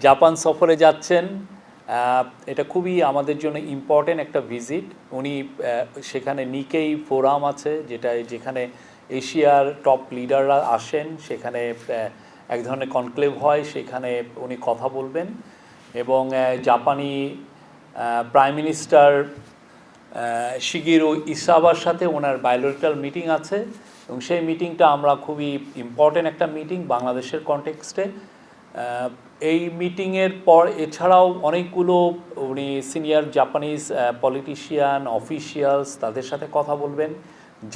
Japan সফরে যাচ্ছেন। এটা খুবই আমাদের জন্য ইম্পর্টেন্ট একটা ভিজিট। উনি সেখানে নিকেই ফোরাম আছে, যেখানে এশিয়ার টপ লিডাররা আসেন, সেখানে এক ধরনের কনক্লেভ হয়, সেখানে উনি কথা বলবেন। এবং জাপানি প্রাইম মিনিস্টার শিগেরু ইসাবার সাথে ওনার বায়োলেটারাল মিটিং আছে, এবং সেই মিটিংটা আমরা খুবই ইম্পর্টেন্ট একটা মিটিং বাংলাদেশের কনটেক্সটে। এই মিটিংয়ের পর এছাড়াও অনেকগুলো উনি সিনিয়র জাপানিজ পলিটিশিয়ান অফিসিয়ালস তাদের সাথে কথা বলবেন।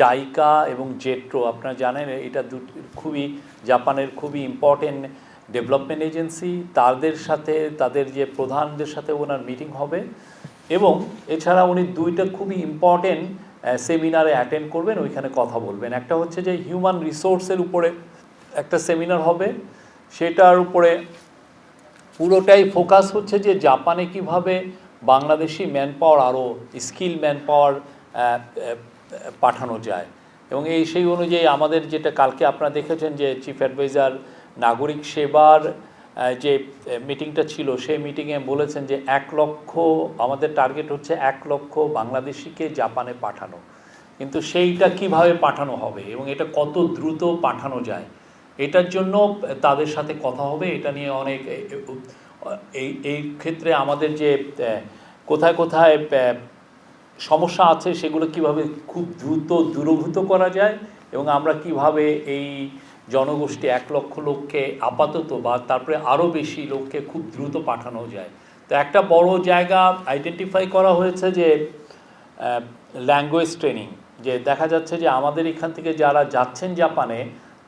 জাইকা এবং জেট্রো, আপনারা জানেন এটা খুবই জাপানের খুবই ইম্পর্টেন্ট ডেভেলপমেন্ট এজেন্সি, তাদের সাথে তাদের যে প্রধানদের সাথে ওনার মিটিং হবে। এবং এছাড়া উনি দুইটা খুবই ইম্পর্টেন্ট সেমিনারে অ্যাটেন্ড করবেন, ওইখানে কথা বলবেন। একটা হচ্ছে যে হিউম্যান রিসোর্সের উপরে একটা সেমিনার হবে, সেটার উপরে পুরোটাই ফোকাস হচ্ছে যে জাপানে কিভাবে বাংলাদেশি ম্যান পাওয়ার আরও স্কিল ম্যান পাওয়ার পাঠানো যায়। এবং সেই অনুযায়ী আমাদের যেটা কালকে আপনারা দেখেছেন যে চিফ অ্যাডভাইজার নাগরিক সেবার যে মিটিংটা ছিল, সেই মিটিংয়ে বলেছেন যে 1 লক্ষ আমাদের টার্গেট হচ্ছে 1 লক্ষ বাংলাদেশিকে জাপানে পাঠানো। কিন্তু সেইটা কিভাবে পাঠানো হবে এবং এটা কত দ্রুত পাঠানো যায়, এটার জন্য তাদের সাথে কথা হবে। এটা নিয়ে অনেক এই ক্ষেত্রে আমাদের যে কোথায় কোথায় সমস্যা আছে সেগুলো কিভাবে খুব দ্রুত দূরীভূত করা যায়, এবং আমরা কিভাবে এই জনগোষ্ঠী 1 লক্ষ লোককে আপাতত বা তারপরে আরও বেশি লোককে খুব দ্রুত পাঠানো যায়। তো একটা বড় জায়গা আইডেন্টিফাই করা হয়েছে যে ল্যাঙ্গুয়েজ ট্রেনিং। যে দেখা যাচ্ছে যে আমাদের এখান থেকে যারা যাচ্ছেন জাপানে,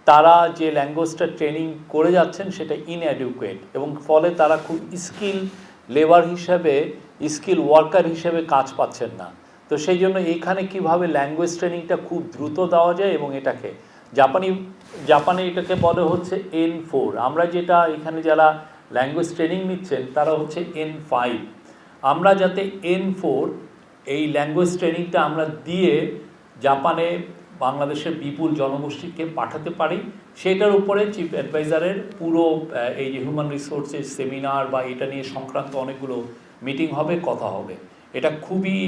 তারা যে ল্যাঙ্গুয়েজটা ট্রেনিং করে যাচ্ছেন সেটা ইনঅ্যাডিকুয়েট, এবং ফলে তারা খুব স্কিল লেবার হিসেবে স্কিল ওয়ার্কার হিসেবে কাজ পাচ্ছেন না। তো সেই জন্য এখানে কিভাবে ল্যাঙ্গুয়েজ ট্রেনিংটা খুব দ্রুত দেওয়া যায়, এবং এটাকে জাপানে এটাকে বলে হচ্ছে N4। আমরা যেটা এখানে যারা ল্যাঙ্গুয়েজ ট্রেনিং নিচ্ছেন তারা হচ্ছে N5। আমরা যাতে N4 এই ল্যাঙ্গুয়েজ ট্রেনিংটা আমরা দিয়ে জাপানে বাংলাদেশের বিপুল জনগোষ্ঠীকে পাঠাতে পারি, সেটার উপরে চিফ অ্যাডভাইজারের পুরো এই যে হিউম্যান রিসোর্সেস সেমিনার বা এটা নিয়ে সংক্রান্ত অনেকগুলো মিটিং হবে, কথা হবে। এটা খুবই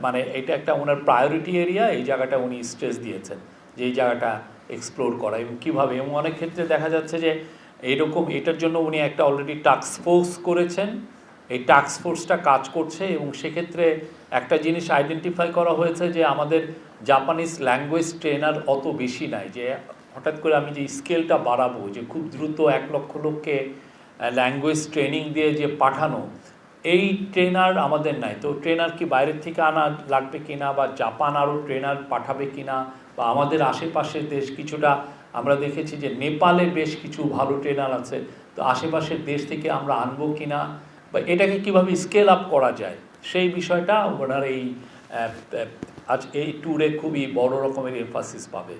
মানে এটা একটা ওনার প্রায়োরিটি এরিয়া। এই জায়গাটা উনি স্ট্রেস দিয়েছেন যে এই জায়গাটা এক্সপ্লোর করা এবং কীভাবে। এবং অনেক ক্ষেত্রে দেখা যাচ্ছে যে এটার জন্য উনি একটা অলরেডি টাস্ক ফোর্স করেছেন, এই টাস্ক ফোর্সটা কাজ করছে। এবং সেক্ষেত্রে একটা জিনিস আইডেন্টিফাই করা হয়েছে যে আমাদের জাপানিজ ল্যাঙ্গুয়েজ ট্রেনার অত বেশি নাই, যে হঠাৎ করে আমি যে স্কেলটা বাড়াবো, যে খুব দ্রুত 1 লক্ষ লোককে ল্যাঙ্গুয়েজ ট্রেনিং দিয়ে যে পাঠানো, এই ট্রেনার আমাদের নাই। তো ট্রেনার কি বাইরের থেকে আনা লাগবে কিনা, বা জাপান আরও ট্রেনার পাঠাবে কিনা, বা আমাদের আশেপাশের দেশ কিছুটা আমরা দেখেছি যে নেপালে বেশ কিছু ভালো ট্রেনার আছে, তো আশেপাশের দেশ থেকে আমরা আনবো কিনা, বা এটাকে কিভাবে স্কেল আপ করা যায়, সেই বিষয়টা ওনার এই ট্যুরে খুবই বড় রকমের এমফাসিস পাবে।